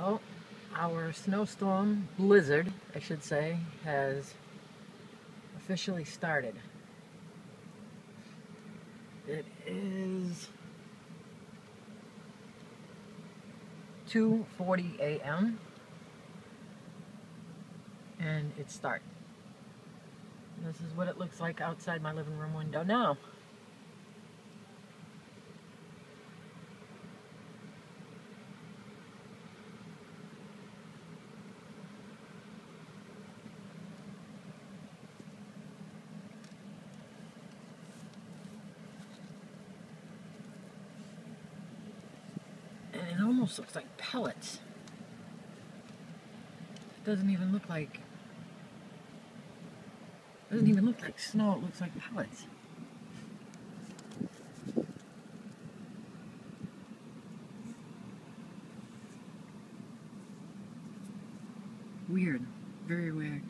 Well, our snowstorm, blizzard, I should say, has officially started. It is 2:40 a.m. and it's starting. This is what it looks like outside my living room window now. And it almost looks like pellets. It doesn't even look like snow, it looks like pellets. Weird, very weird.